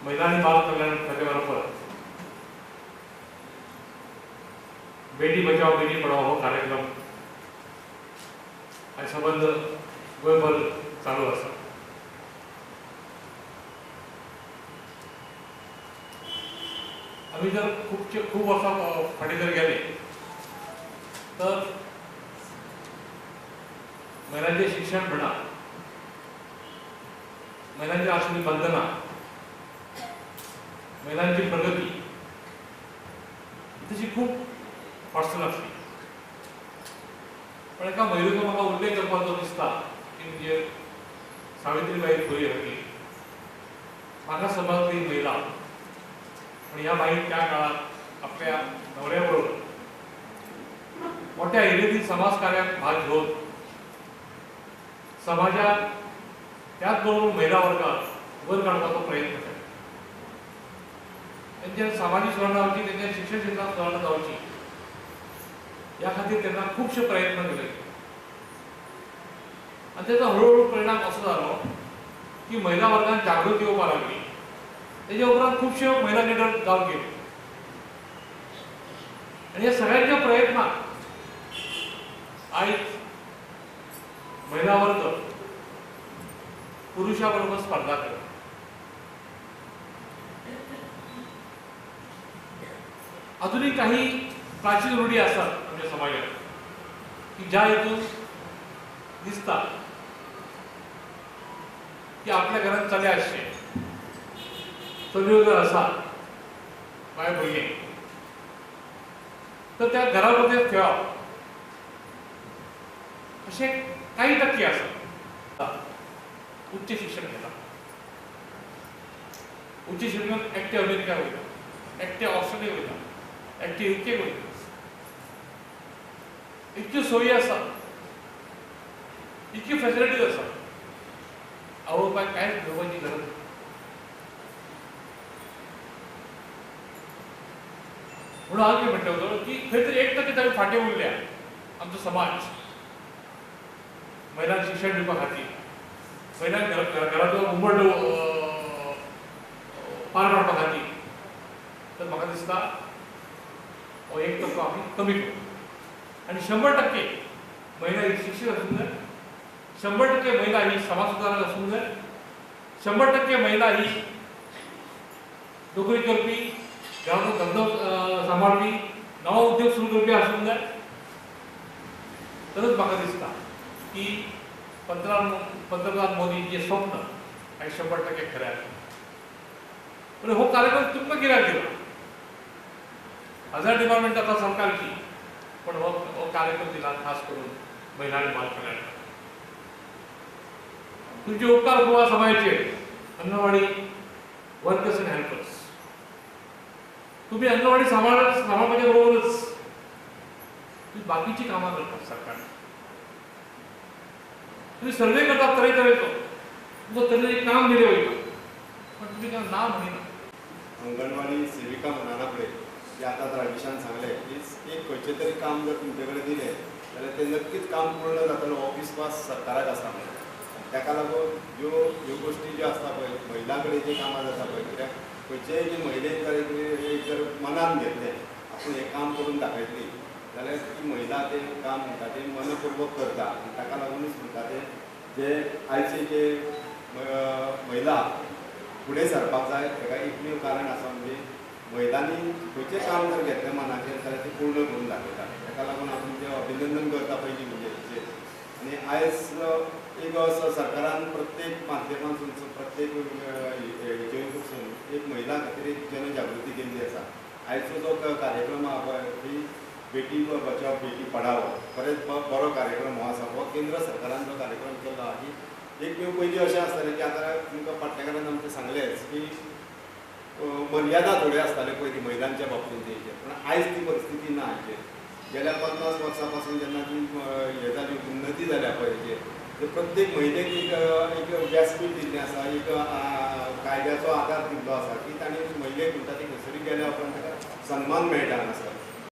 महिला आणि बाल कल्याण खात्यामार्फत बेटी बचाओ बेटी पढाओ हो कार्यक्रम हा संबंध गोयभर चालू असा. आम्ही जर खूप वर्षा फाटी जर गेले तर महिलांचे शिक्षण म्हणा, महिलांची असलेली बंधना, महिलांची प्रगती तशी खूप अडचण असली. पण एका महिलेचा मला उल्लेख करपाचो दिसता की म्हणजे सावित्रीबाई फुले होती. मागा समाजातली महिला, पण या बाई त्या काळात आपल्या नवऱ्याबरोबर मोठ्या हिरेतील समाज कार्यात भाग घेऊन समाजात त्याचबरोबर महिला वर्गात वर काढण्याचा प्रयत्न केला. त्यांच्या सामाजिक सुधारणा जावची, त्यांच्या शिक्षण क्षेत्रात सुधारणा जावची या खातीर त्यांना खूपशे प्रयत्न केले. आणि त्याचा हळूहळू परिणाम असो झालो की महिला वर्गात जागृती येवपा लागली. त्याच्या उपरांत खूपशे महिला लीडर जाऊन गेले. आणि या सगळ्यांच्या प्रयत्नात आज महिला वर्ग पुरुषाबरोबर स्पर्धा करतो. अजूनही काही प्राचीन रूढी असतात आमच्या समाजात की ज्या हेतून दिसतात की आपल्या घरात चले असते जर असा बाय भगिनी तर त्या घरामध्ये ठेवा असे काही टक्के असतात उच्च शिक्षण घेतात. उच्च शिक्षण एकटे अमेरिका वयता, एकटे ऑस्ट्रेलिया वयता, एकटे युके वयता. इतक्यो सोयी असतात, इतकी फॅसिलिटीज असतात, आवडपाक कांयच घेवपाची गरज ना. म्हणून हांव कितें म्हणटा होतो की खंय तरी 1% आमी फाटीं उरल्या आमचो समाज महिलांक शिक्षण दिवपा खातीर, महिलांक घराचो उंबड पार पाडपा खातीर. तर म्हाका दिसता हो 1% आमी कमी करू. आणि 100% महिला ही शिक्षीत आसूंक जाय, 100% महिला ही समाज सुदारक आसूंक जाय, 100% महिला ही नोकरी करपी, घराचो धंदो सांबाळपी, नवा उद्योग सुरू करपी आसूंक जाय. तरच म्हाका दिसता की पंतप्रधान मोदींचें स्वप्न आयज 100% खरें जातलें. पण हो कार्यक्रम तुमकां कित्याक दिला? 1000 डिपार्टमेंट आतां सरकारची, पण हो कार्यक्रम दिला खास करून महिला आणि बाल कल्याण. तुमचे उपकार गोवा समाजाचे अंगणवाडी वर्कर्स अँड हेल्पर्स. तुम्ही अंगणवाडी सांभाळपाच्या बरोबरच तुम्ही बाकीची कामां करतात. सरकार तुम्ही सर्वे करतात तरेतरेचो, तुमकां तरेतरेचें काम दिलें वयता, पण तुम्ही काय ना म्हणिना. अंगणवाडी सेविका म्हणना फुडें जे आतां राजेशान सांगलें की एक खंयचें तरी काम जर तुमचे कडेन दिलें जाल्यार तें नक्कीच काम पूर्ण जातलो हो विस्वास सरकाराक आसा. ताका लागून ह्यो गोश्टी ज्यो आसता पळय, महिलां कडेन जी कामां जाता पळय, कित्याक खंयचेय जी महिलेक जर मनान घेतलें आपूण हें काम करून दाखयतली जाल्यार ती महिला तें काम म्हणटा तें मनपूर्वक करता. आनी ताका लागूनच म्हणटा तें जे आयचे जे महिला फुडें सरपाक जाय ताका एकमेव कारण आसा म्हणजे महिलांनी खंयचें काम जर घेतलें मनाचेर जाल्यार तें पूर्ण करून दाखयता. ताका लागून हांव तें अभिनंदन करता पयलीं म्हणजे हेचेर. आनी आयज एक असो सरकारान प्रत्येक माध्यमांतसून प्रत्येक हेचेर पसून एक महिला खातीर एक जनजागृती केल्ली आसा. आयचो जो कार्यक्रम आहा पळय ती बेटी बचाओ बेटी पढाओ बरेंच बरो कार्यक्रम हो आसा. हो केंद्र सरकारान जो कार्यक्रम केल्लो आहा की एक पयलीं अशें आसतालें की आतां तुमकां पाट्टेकारान आमचें सांगलेंच की मर्यादा थोड्यो आसताल्यो पयलीं महिलांच्या बाबतींत तेचेर. पूण आयज ती परिस्थिती ना हाचेर. गेल्या 50 वर्सां पासून जेन्ना ती हें जाली उन्नती जाल्या पळय हेचेर, तर प्रत्येक महिलेक एक व्यासपीठ दिल्लें आसा, एक कायद्याचो आदार दिल्लो आसा की ताणें महिलेक म्हणटा ती खंयसरी गेल्या उपरांत ताका सन्मान मेळटा हांगासर.